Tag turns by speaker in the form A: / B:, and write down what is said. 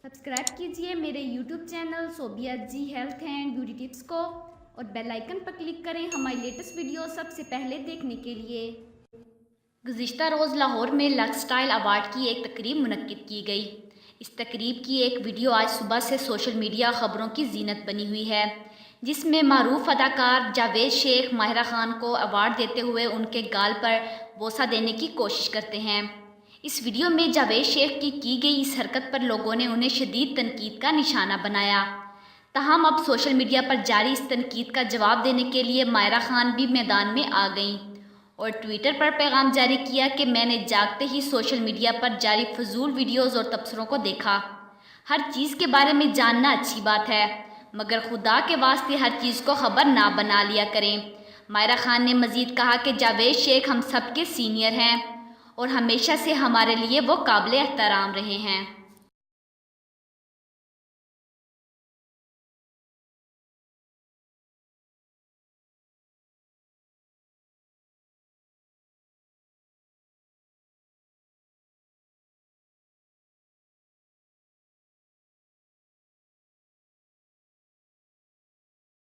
A: Subscribe कीजिए मेरे YouTube channel Sobia ji health and beauty tips को और बेल आइकन पर क्लिक करें हमारी लेटेस्ट वीडियो सबसे पहले देखने के लिए। गुज़िश्ता रोज़ लाहौर में लक्स स्टाइल अवार्ड की एक तकरीब मुनक्किद की गई। इस तकरीब की एक वीडियो आज सुबह से सोशल मीडिया ख़बरों की जीनत बनी हुई है, जिसमें मारूफ अदाकार जावेद शेख माहिरा खान को अवार्ड देते हुए उनके गाल पर बोसा देने की कोशिश करते हैं। इस वीडियो में जावेद शेख की गई इस हरकत पर लोगों ने उन्हें शदीद तनकीद का निशाना बनाया। ताहम अब सोशल मीडिया पर जारी इस तनकीद का जवाब देने के लिए माहिरा खान भी मैदान में आ गईं और ट्विटर पर पैगाम जारी किया कि मैंने जागते ही सोशल मीडिया पर जारी फजूल वीडियोज़ और तबसरों को देखा। हर चीज़ के बारे में जानना अच्छी बात है, मगर खुदा के वास्ते हर चीज़ को ख़बर ना बना लिया करें। माहिरा खान ने मज़ीद कहा कि जावेद शेख हम सब के सीनियर हैं और हमेशा से हमारे लिए वो काबिल एहतराम रहे हैं।